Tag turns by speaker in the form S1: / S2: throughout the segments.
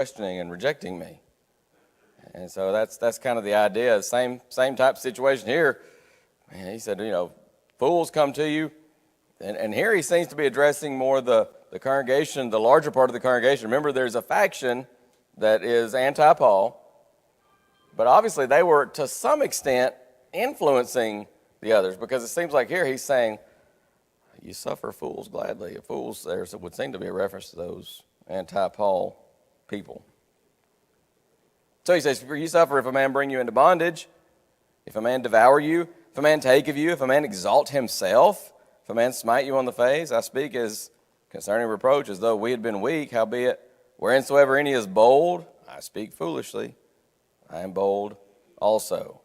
S1: questioning and rejecting me. And so that's kind of the idea. Same type of situation here. And he said, fools come to you. And here he seems to be addressing more the congregation, the larger part of the congregation. Remember, there's a faction that is anti-Paul. But obviously they were, to some extent, influencing the others. Because it seems like here he's saying, you suffer fools gladly. Fools, there would seem to be a reference to those anti-Paul people. So he says, you suffer if a man bring you into bondage, if a man devour you, if a man take of you, if a man exalt himself, if a man smite you on the face. I speak as concerning reproach, as though we had been weak, howbeit, whereinsoever any is bold, I speak foolishly, I am bold also.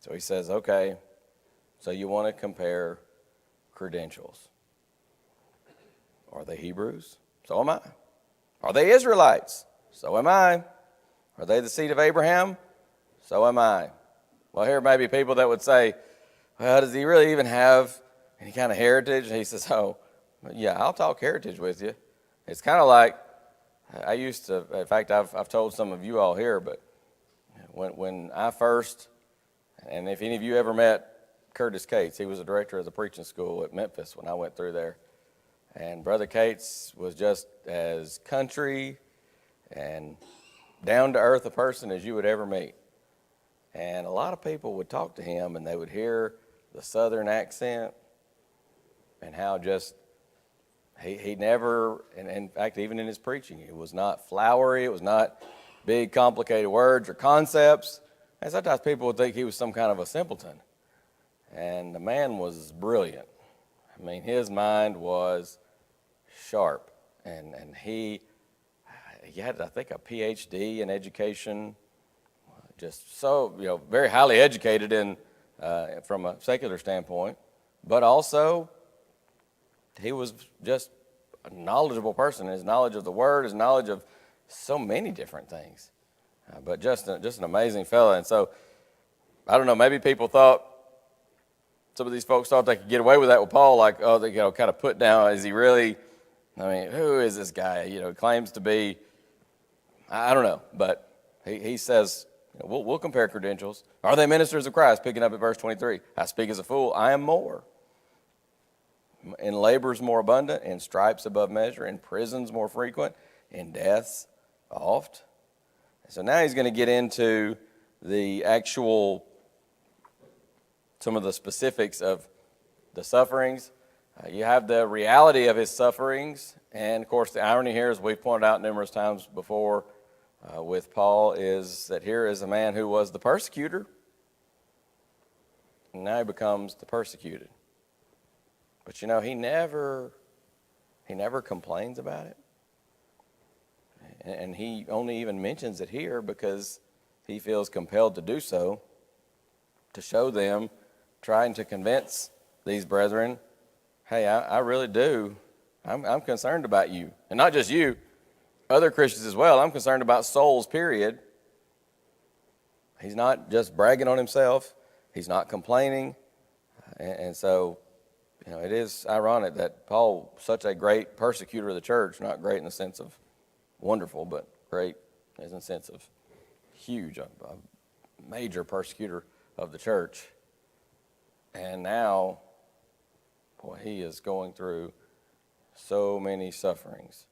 S1: So he says, okay, so you want to compare credentials. Are they Hebrews? So am I. Are they Israelites? So am I. Are they the seed of Abraham? So am I. Well, here may be people that would say, well, does he really even have any kind of heritage? And he says, oh, yeah, I'll talk heritage with you. It's kind of like, I used to, in fact, I've told some of you all here, but when I first, and if any of you ever met Curtis Cates, he was a director of the preaching school at Memphis when I went through there. And Brother Cates was just as country and down-to-earth a person as you would ever meet. And a lot of people would talk to him, and they would hear the southern accent and how just he never, and in fact, even in his preaching, it was not flowery. It was not big, complicated words or concepts. And sometimes people would think he was some kind of a simpleton. And the man was brilliant. I mean, his mind was sharp. And he had, I think, a PhD in education, just so, very highly educated from a secular standpoint. But also, he was just a knowledgeable person. His knowledge of the Word, his knowledge of so many different things. But just an amazing fellow. And so, I don't know, maybe people thought, some of these folks thought they could get away with that with Paul, like, oh, they kind of put down, is he really, who is this guy? Claims to be, I don't know. But he says, we'll compare credentials. Are they ministers of Christ? Picking up at verse 23. I speak as a fool, I am more. In labors more abundant, in stripes above measure, in prisons more frequent, in deaths oft. So now he's going to get into the actual, some of the specifics of the sufferings. You have the reality of his sufferings, and of course the irony here, as we've pointed out numerous times before with Paul, is that here is a man who was the persecutor, and now he becomes the persecuted. But he never complains about it. And he only even mentions it here because he feels compelled to do so, to show them, trying to convince these brethren, hey, I really do. I'm concerned about you. And not just you, other Christians as well. I'm concerned about souls, period. He's not just bragging on himself. He's not complaining. And so, it is ironic that Paul, such a great persecutor of the church, not great in the sense of wonderful, but great in the sense of huge, a major persecutor of the church. And now, boy, he is going through so many sufferings.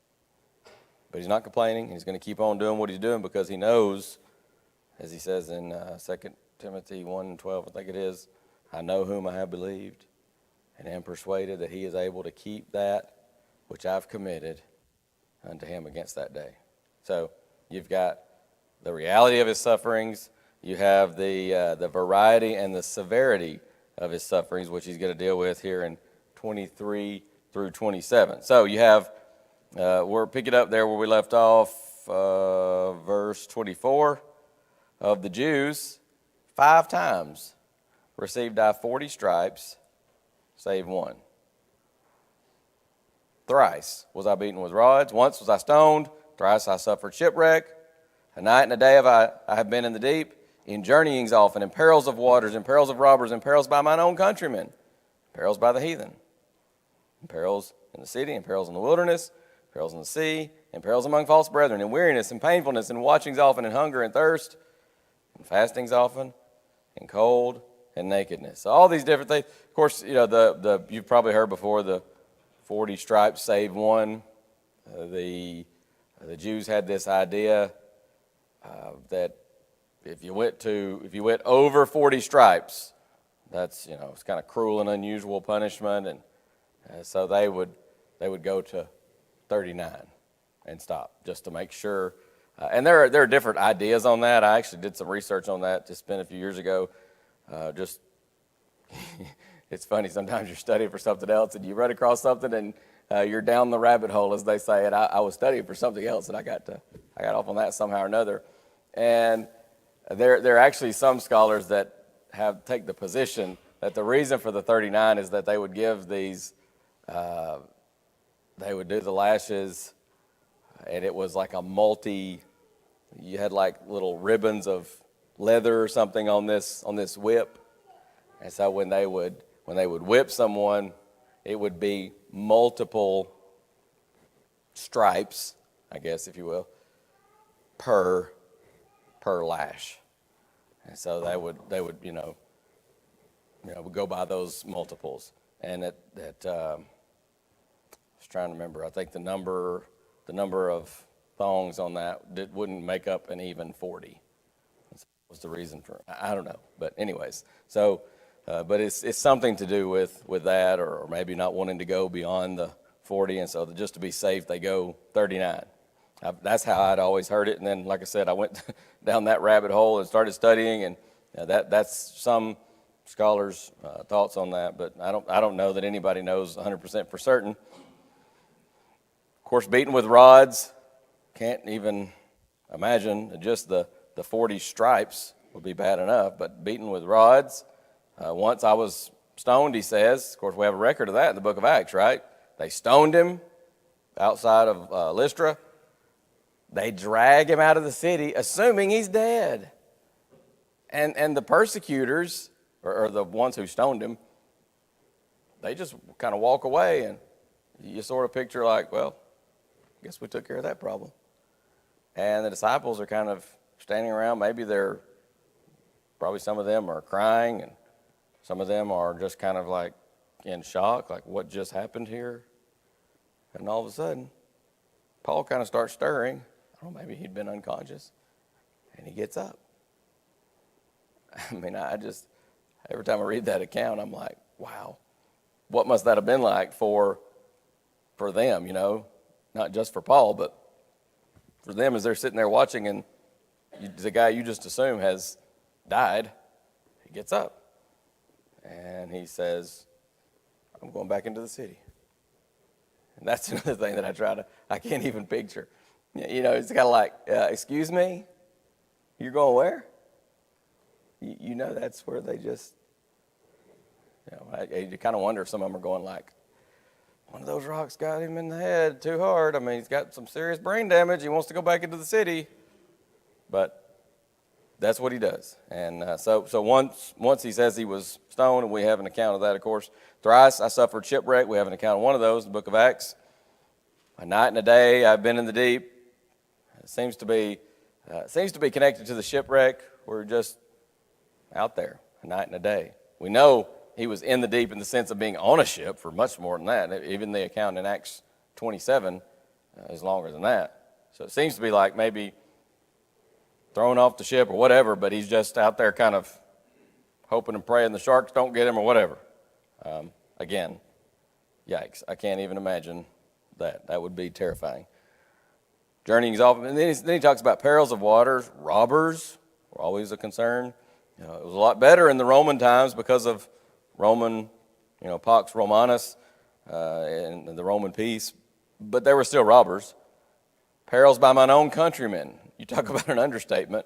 S1: But he's not complaining. He's going to keep on doing what he's doing because he knows, as he says in 2 Timothy 1:12, I think it is, I know whom I have believed, and am persuaded that he is able to keep that which I've committed unto him against that day. So you've got the reality of his sufferings. You have the variety and the severity of his sufferings, which he's going to deal with here in 23 through 27. So you have, we're picking up there where we left off, verse 24. Of the Jews, 5 times received I 40 stripes, save one. Thrice was I beaten with rods. Once was I stoned. Thrice I suffered shipwreck. A night and a day I have been in the deep, in journeyings often, in perils of waters, in perils of robbers, in perils by mine own countrymen, perils by the heathen, in perils in the city, in perils in the wilderness, perils in the sea, and perils among false brethren, and weariness, and painfulness, and watchings often, and hunger, and thirst, and fastings often, and cold, and nakedness. So all these different things. Of course, you've probably heard before the 40 stripes save one. The Jews had this idea that if you went over 40 stripes, that's it's kind of cruel and unusual punishment, and so they would go to 39 and stop just to make sure. And there are different ideas on that. I actually did some research on that. Just been a few years ago. It's funny, sometimes you're studying for something else and you run across something and you're down the rabbit hole, as they say. And I was studying for something else and I got off on that somehow or another. And there are actually some scholars that take the position that the reason for the 39 is that they would give these, they would do the lashes, and it was like you had like little ribbons of leather or something on this whip. And so when they would whip someone, it would be multiple stripes, I guess, if you will, per lash. And so they would go by those multiples. And I was trying to remember, I think the number of thongs on that wouldn't make up an even 40. That was the reason for, I don't know. But anyways, so, but it's something to do with that, or maybe not wanting to go beyond the 40. And so just to be safe, they go 39. That's how I'd always heard it. And then, like I said, I went down that rabbit hole and started studying, and that's some scholars' thoughts on that. But I don't know that anybody knows 100% for certain. Of course, beaten with rods, can't even imagine. Just the 40 stripes would be bad enough, but beaten with rods. Once I was stoned, he says. Of course, we have a record of that in the book of Acts, right? They stoned him outside of Lystra. They drag him out of the city, assuming he's dead. And the persecutors, or the ones who stoned him, they just kind of walk away, and you sort of picture like, well, I guess we took care of that problem. And the disciples are kind of standing around. Probably some of them are crying, and some of them are just kind of like in shock, like what just happened here? And all of a sudden, Paul kind of starts stirring. I don't know, maybe he'd been unconscious, and he gets up. I mean, every time I read that account, I'm like, wow, what must that have been like for them, not just for Paul, but for them as they're sitting there watching, and the guy you just assume has died, he gets up, and he says, I'm going back into the city. And that's another thing that I can't even picture. It's kind of like, excuse me, you're going where? That's where they just, you kind of wonder if some of them are going like, one of those rocks got him in the head too hard. I mean, he's got some serious brain damage. He wants to go back into the city. But that's what he does. And so once he says he was stoned, and we have an account of that, of course. Thrice I suffered shipwreck. We have an account of one of those in the book of Acts. A night and a day I've been in the deep. It seems to be connected to the shipwreck. We're just out there, a night and a day. We know he was in the deep in the sense of being on a ship for much more than that. Even the account in Acts 27 is longer than that. So it seems to be like maybe thrown off the ship or whatever, but he's just out there kind of hoping and praying the sharks don't get him or whatever. Again, yikes. I can't even imagine that. That would be terrifying. Journeying is often, and then he talks about perils of waters. Robbers were always a concern. It was a lot better in the Roman times because of Roman, Pax Romanus and the Roman peace, but there were still robbers. Perils by mine own countrymen. You talk about an understatement.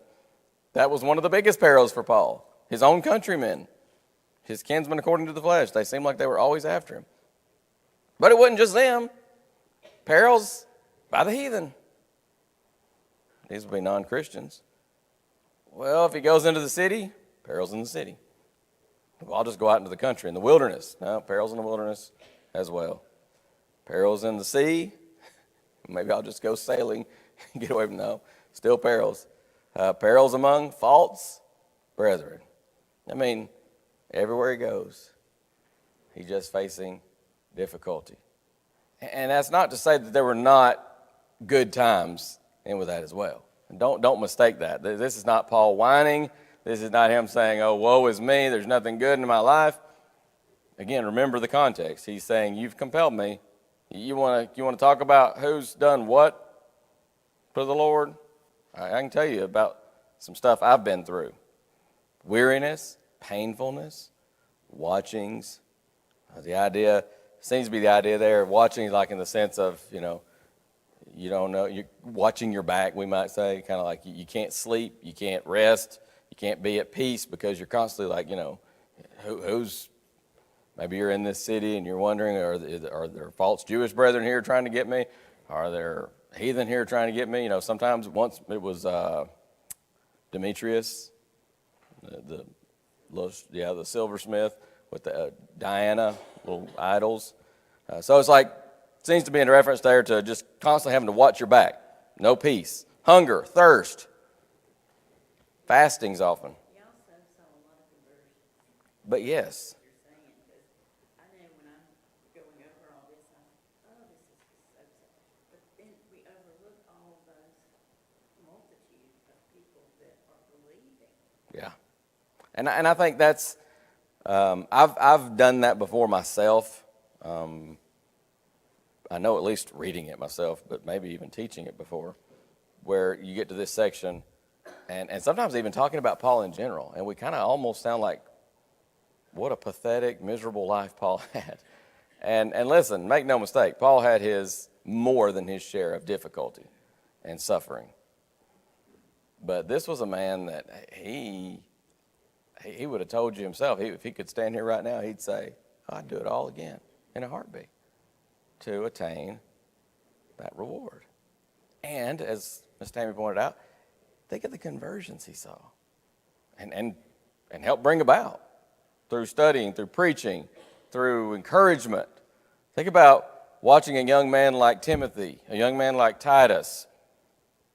S1: That was one of the biggest perils for Paul. His own countrymen, his kinsmen according to the flesh. They seemed like they were always after him. But it wasn't just them. Perils by the heathen. These would be non-Christians. Well, if he goes into the city, perils in the city. Well, I'll just go out into the country, in the wilderness. No, perils in the wilderness as well. Perils in the sea. Maybe I'll just go sailing and get away from no. Still perils. Perils among false brethren. I mean, everywhere he goes, he's just facing difficulty. And that's not to say that there were not good times in with that as well. And don't mistake that. This is not Paul whining. This is not him saying, oh, woe is me, there's nothing good in my life. Again, remember the context. He's saying, you've compelled me. You want to talk about who's done what for the Lord? I can tell you about some stuff I've been through. Weariness, painfulness, watchings. The idea seems to be the idea there. Watching, like in the sense of, you don't know, you're watching your back, we might say, kind of like you can't sleep, you can't rest, you can't be at peace because you're constantly like, who's, maybe you're in this city and you're wondering, are there false Jewish brethren here trying to get me? Are there heathen here trying to get me? Sometimes once it was Demetrius, the silversmith with the Diana, little idols. So it's like, seems to be in reference there to just constantly having to watch your back. No peace. Hunger, thirst. Fastings often.
S2: You also saw a lot of conversions.
S1: But yes.
S2: You're saying, because I know when I'm going over all this, this is just so sad. But then we overlook all those multitude of people that are believing.
S1: Yeah. And I think that's, I've done that before myself. I know at least reading it myself, but maybe even teaching it before, where you get to this section, and sometimes even talking about Paul in general, and we kind of almost sound like, what a pathetic, miserable life Paul had. And listen, make no mistake, Paul had more than his share of difficulty and suffering. But this was a man that he would have told you himself, if he could stand here right now, he'd say, I'd do it all again in a heartbeat to attain that reward. And as Ms. Tammy pointed out, think of the conversions he saw and helped bring about through studying, through preaching, through encouragement. Think about watching a young man like Timothy, a young man like Titus,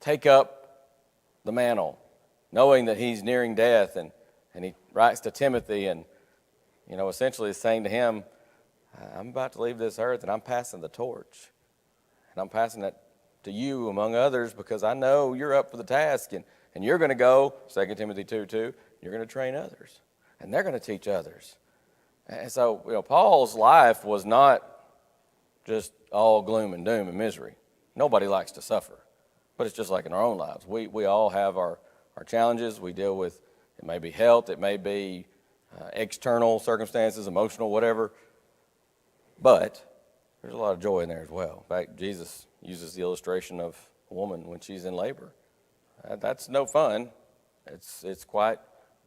S1: take up the mantle, knowing that he's nearing death, and he writes to Timothy and, essentially is saying to him, I'm about to leave this earth and I'm passing the torch. And I'm passing it to you among others because I know you're up for the task and you're going to go, 2 Timothy 2:2, you're going to train others and they're going to teach others. And so, Paul's life was not just all gloom and doom and misery. Nobody likes to suffer, but it's just like in our own lives. We all have our challenges. We deal with, it may be health, it may be external circumstances, emotional, whatever. But there's a lot of joy in there as well. In fact, Jesus uses the illustration of a woman when she's in labor. That's no fun. It's quite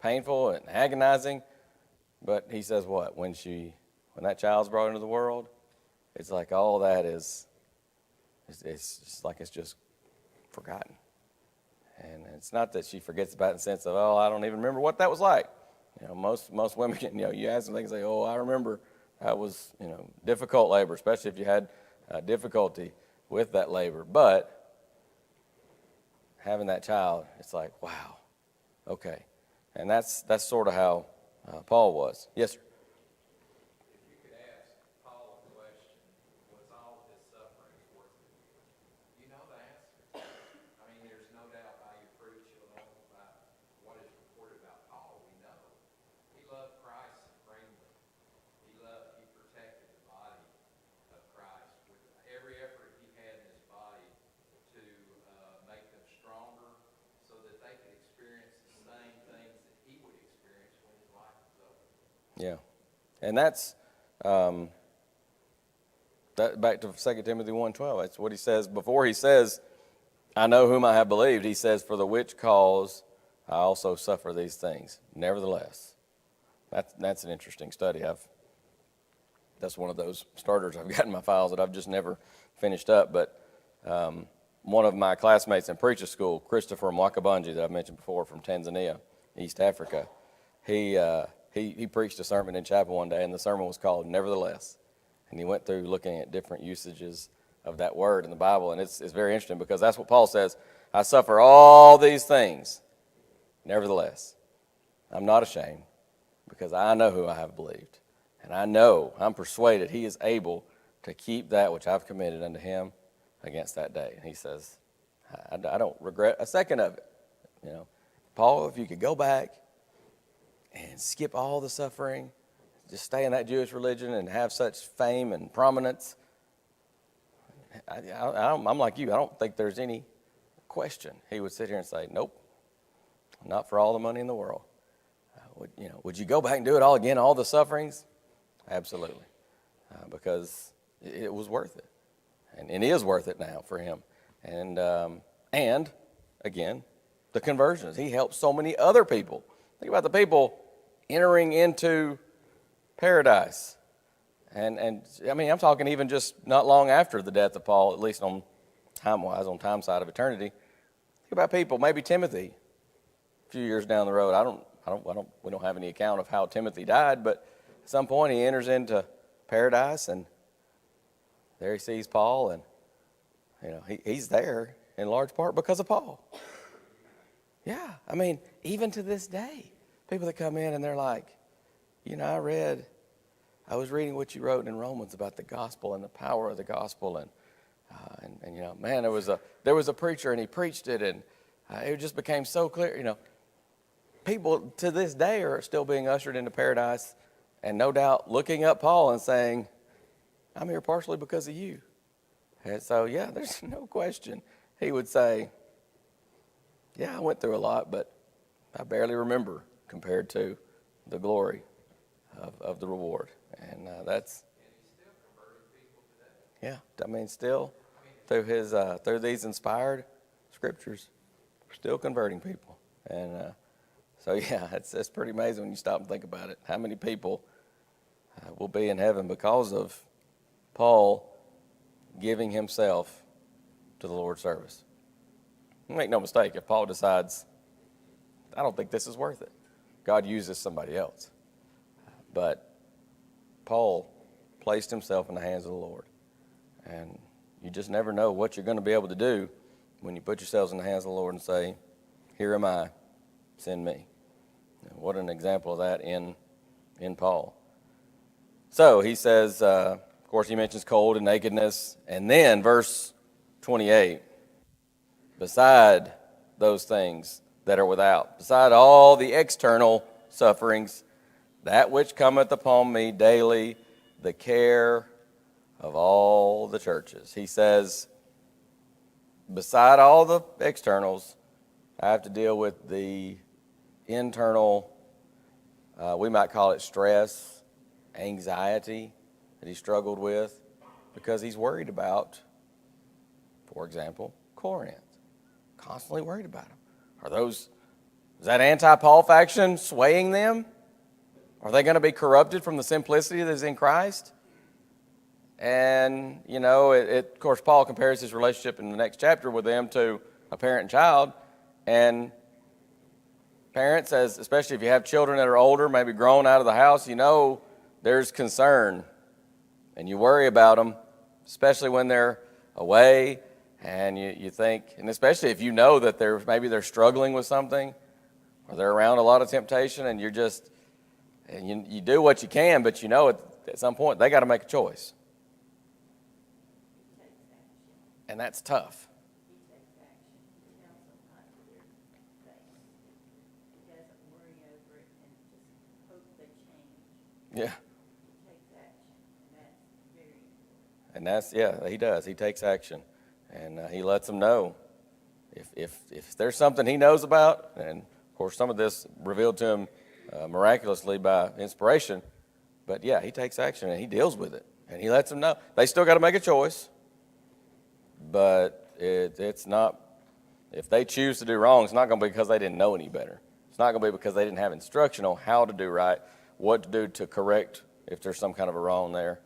S1: painful and agonizing. But he says what? When that child's brought into the world, it's like all that it's just forgotten. And it's not that she forgets about it in the sense of, I don't even remember what that was like. Most women can, you ask them, they can say, I remember that was, difficult labor, especially if you had difficulty with that labor. But having that child, it's like, wow, okay. And that's sort of how Paul was. Yes, sir.
S3: If you could ask Paul a question, was all his suffering worth it? You know the answer. I mean, there's no doubt by your fruit you'll know about what is reported about Paul. We know. He loved Christ supremely. He protected the body of Christ with every effort he had in his body to make them stronger so that they could experience the same things that he would experience when his life was over.
S1: Yeah. And that's that back to 2 Timothy 1:12. That's what he says. Before he says, I know whom I have believed, he says, for the which cause I also suffer these things. Nevertheless. That's an interesting study. That's one of those starters I've got in my files that I've just never finished up. But one of my classmates in preacher school, Christopher Mwakabanji, that I've mentioned before, from Tanzania, East Africa, he preached a sermon in chapel one day, and the sermon was called Nevertheless. And he went through looking at different usages of that word in the Bible. And it's very interesting because that's what Paul says. I suffer all these things. Nevertheless, I'm not ashamed because I know who I have believed. And I'm persuaded he is able to keep that which I've committed unto him against that day. And he says, I don't regret a second of it. You know, Paul, if you could go back and skip all the suffering, just stay in that Jewish religion and have such fame and prominence, I'm like you. I don't think there's any question. He would sit here and say, nope, not for all the money in the world. Would you go back and do it all again, all the sufferings? Absolutely, because it was worth it, and it is worth it now for him. And again, the conversions. He helped so many other people. Think about the people entering into paradise. And I mean, I'm talking even just not long after the death of Paul, at least on time-wise, on time side of eternity. Think about people, maybe Timothy, a few years down the road. We don't have any account of how Timothy died, but at some point he enters into paradise, and there he sees Paul, and he's there in large part because of Paul. Yeah, I mean, even to this day, people that come in and they're like, I was reading what you wrote in Romans about the gospel and the power of the gospel, and man, there was a preacher and he preached it, and it just became so clear. People to this day are still being ushered into paradise, and no doubt looking up Paul and saying, I'm here partially because of you. And so, yeah, there's no question. He would say, yeah, I went through a lot, but I barely remember compared to the glory of the reward. And that's, yeah, I mean, still through these inspired scriptures, we're still converting people. And so, yeah, it's pretty amazing when you stop and think about it. How many people will be in heaven because of Paul giving himself to the Lord's service? Make no mistake, if Paul decides, I don't think this is worth it, God uses somebody else. But Paul placed himself in the hands of the Lord. And you just never know what you're going to be able to do when you put yourselves in the hands of the Lord and say, here am I, send me. And what an example of that in Paul. So he says, of course, he mentions cold and nakedness. And then verse 28, beside those things that are without, beside all the external sufferings, that which cometh upon me daily, the care of all the churches. He says, beside all the externals, I have to deal with the internal, we might call it stress, anxiety that he struggled with because he's worried about, for example, Corinth. Constantly worried about them. Is that anti-Paul faction swaying them? Are they going to be corrupted from the simplicity that is in Christ? And, of course, Paul compares his relationship in the next chapter with them to a parent and child. And parents, especially if you have children that are older, maybe grown out of the house, there's concern. And you worry about them, especially when they're away. And you think, and especially if you know that they're struggling with something, or they're around a lot of temptation, and you do what you can, but at some point they got to make a choice. And that's tough.
S2: He takes action. He tells them not to their face. He doesn't worry over it and just hope they change.
S1: Yeah.
S2: He takes action, and that's very important.
S1: And he does. He takes action. And he lets them know if there's something he knows about, and of course some of this revealed to him miraculously by inspiration, but yeah, he takes action and he deals with it. And he lets them know. They still got to make a choice. But it's not, if they choose to do wrong, it's not going to be because they didn't know any better. It's not going to be because they didn't have instruction on how to do right, what to do to correct if there's some kind of a wrong there.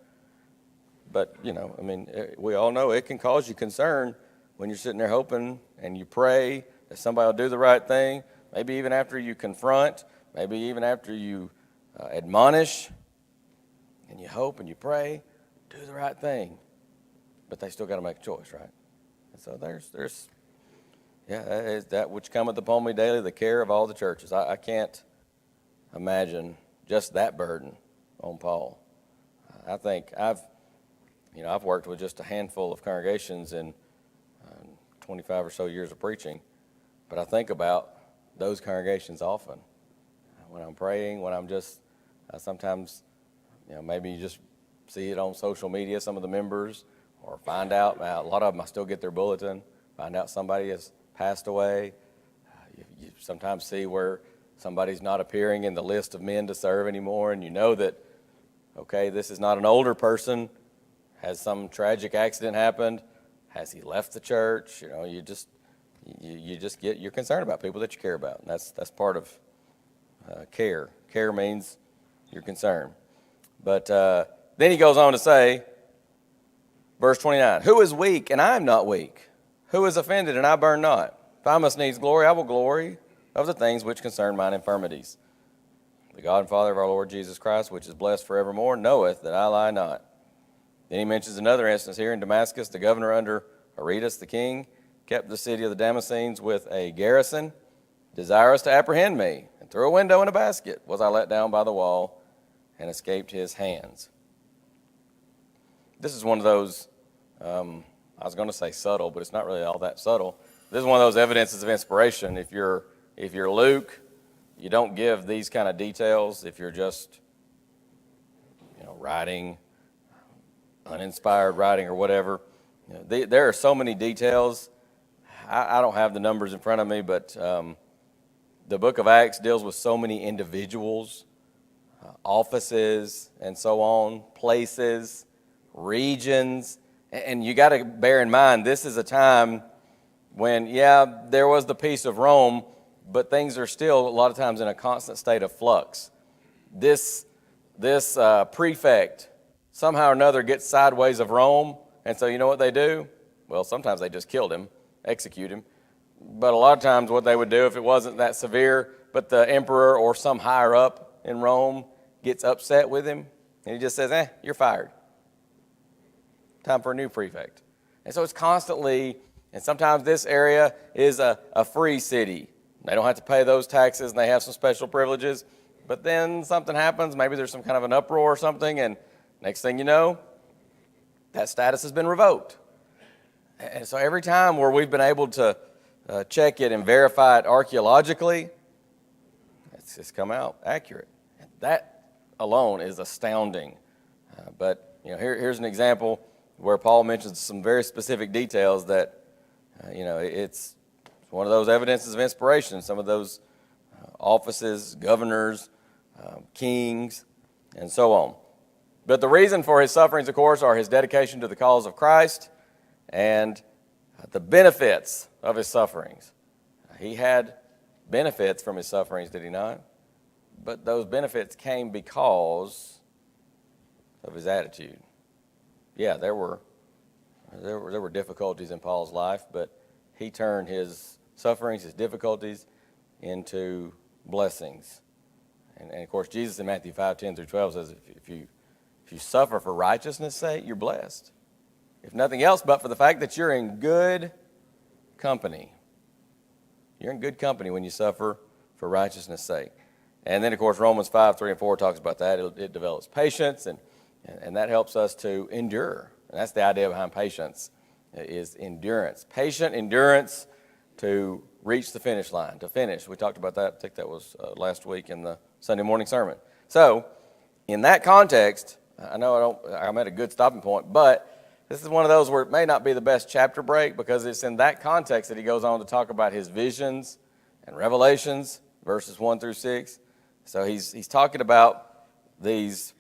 S1: But, we all know it can cause you concern when you're sitting there hoping and you pray that somebody will do the right thing, maybe even after you confront, maybe even after you admonish, and you hope and you pray, do the right thing. but they still got to make a choice, right? And so that is that which cometh upon me daily, the care of all the churches. I can't imagine just that burden on Paul. I think I've worked with just a handful of congregations in 25 or so years of preaching, but I think about those congregations often. When I'm praying, when I'm just, sometimes, maybe you just see it on social media, some of the members, or find out, a lot of them I still get their bulletin, find out somebody has passed away. You sometimes see where somebody's not appearing in the list of men to serve anymore, and you know that, okay, this is not an older person. Has some tragic accident happened? Has he left the church? You just you're concerned about people that you care about, and that's part of care. Care means you're concerned. But then he goes on to say, verse 29, who is weak and I am not weak? Who is offended and I burn not? If I must needs glory, I will glory of the things which concern mine infirmities. The God and Father of our Lord Jesus Christ, which is blessed forevermore, knoweth that I lie not. Then he mentions another instance here in Damascus. The governor under Aretas the king kept the city of the Damascenes with a garrison, desirous to apprehend me. And through a window in a basket was I let down by the wall and escaped his hands. This is one of those, I was going to say subtle, but it's not really all that subtle. This is one of those evidences of inspiration. If you're Luke, you don't give these kind of details. If you're just, writing, uninspired writing or whatever, there are so many details. I don't have the numbers in front of me, but the book of Acts deals with so many individuals, offices, and so on, places, regions, and you got to bear in mind this is a time when, there was the peace of Rome, but things are still a lot of times in a constant state of flux. This prefect somehow or another gets sideways of Rome, and so you know what they do? Well, sometimes they just killed him, execute him. But a lot of times what they would do, if it wasn't that severe, but the emperor or some higher up in Rome gets upset with him, and he just says, you're fired. Time for a new prefect. And so it's constantly, and sometimes this area is a free city. They don't have to pay those taxes, and they have some special privileges. But then something happens, maybe there's some kind of an uproar or something, and next thing you know, that status has been revoked. And so every time where we've been able to check it and verify it archaeologically, it's come out accurate. That alone is astounding. But here's an example where Paul mentions some very specific details that, it's one of those evidences of inspiration. Some of those offices, governors, kings, and so on. But the reason for his sufferings, of course, are his dedication to the cause of Christ and the benefits of his sufferings. He had benefits from his sufferings, did he not? But those benefits came because of his attitude. Yeah, there were difficulties in Paul's life, but he turned his sufferings, his difficulties, into blessings. And of course, Jesus in Matthew 5:10-12 says, if you suffer for righteousness' sake, you're blessed. If nothing else but for the fact that you're in good company. You're in good company when you suffer for righteousness' sake. And then, of course, Romans 5:3-4 talks about that. It develops patience, and that helps us to endure. And that's the idea behind patience, is endurance. Patient endurance to reach the finish line, to finish. We talked about that. I think that was last week in the Sunday morning sermon. So, in that context, I'm at a good stopping point, but this is one of those where it may not be the best chapter break because it's in that context that he goes on to talk about his visions and revelations, verses 1-6. So he's talking about these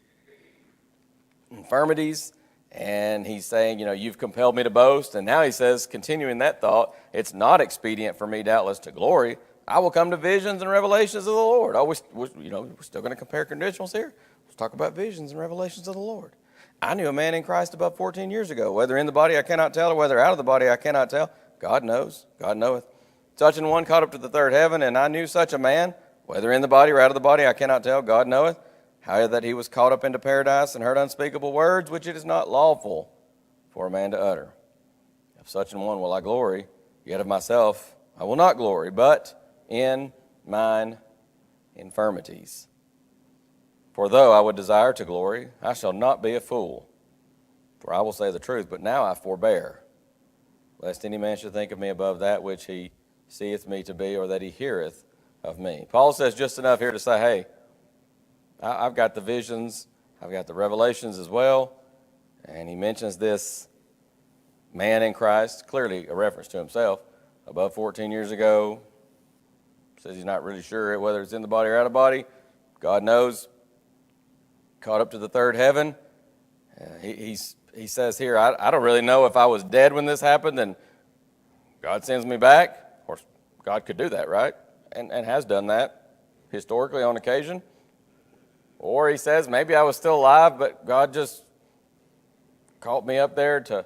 S1: infirmities, and he's saying, you've compelled me to boast. And now he says, continuing that thought, it's not expedient for me, doubtless, to glory. I will come to visions and revelations of the Lord. We're still going to compare conditionals here. Let's talk about visions and revelations of the Lord. I knew a man in Christ above 14 years ago, whether in the body I cannot tell, or whether out of the body I cannot tell. God knows. God knoweth. Such an one caught up to the third heaven, and I knew such a man, whether in the body or out of the body I cannot tell. God knoweth. How that he was caught up into paradise and heard unspeakable words, which it is not lawful for a man to utter. Of such an one will I glory, yet of myself I will not glory, but in mine infirmities. For though I would desire to glory, I shall not be a fool, for I will say the truth, but now I forbear, lest any man should think of me above that which he seeth me to be, or that he heareth of me. Paul says just enough here to say, hey, I've got the visions, I've got the revelations as well, and he mentions this man in Christ, clearly a reference to himself, above 14 years ago. Says he's not really sure whether it's in the body or out of body. God knows. Caught up to the third heaven. He says here, I don't really know if I was dead when this happened and God sends me back. Of course, God could do that, right? And has done that historically on occasion. Or he says, maybe I was still alive, but God just caught me up there to,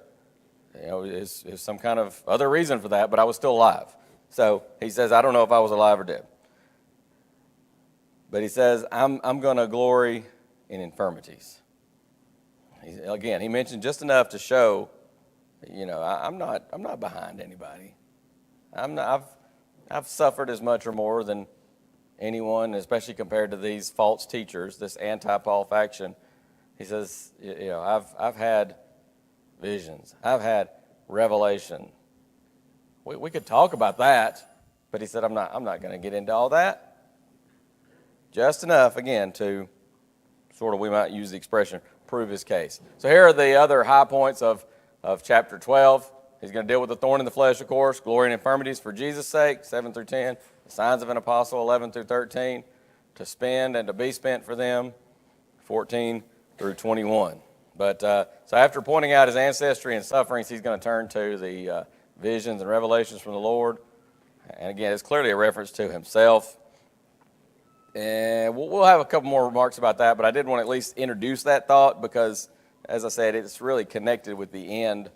S1: is some kind of other reason for that, but I was still alive. So he says, I don't know if I was alive or dead. But he says, I'm going to glory in infirmities. He mentioned just enough to show, I'm not behind anybody. I've suffered as much or more than anyone, especially compared to these false teachers, this anti-Paul faction. He says, I've had visions. I've had revelation. We could talk about that, but he said, I'm not going to get into all that. Just enough, again, to sort of, we might use the expression, prove his case. So here are the other high points of chapter 12. He's going to deal with the thorn in the flesh, of course, glory and infirmities for Jesus' sake, 7 through 10, the signs of an apostle, 11 through 13, to spend and to be spent for them, 14 through 21. But so after pointing out his ancestry and sufferings, he's going to turn to the visions and revelations from the Lord. And again, it's clearly a reference to himself. And we'll have a couple more remarks about that, but I did want to at least introduce that thought because, as I said, it's really connected with the end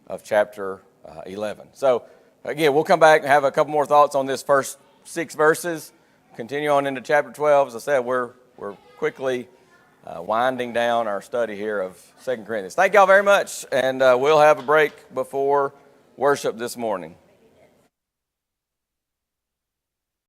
S1: of chapter 11. So, again, we'll come back and have a couple more thoughts on this first 6 verses. Continue on into chapter 12. As I said, we're quickly winding down our study here of 2 Corinthians. Thank y'all very much, and we'll have a break before worship this morning.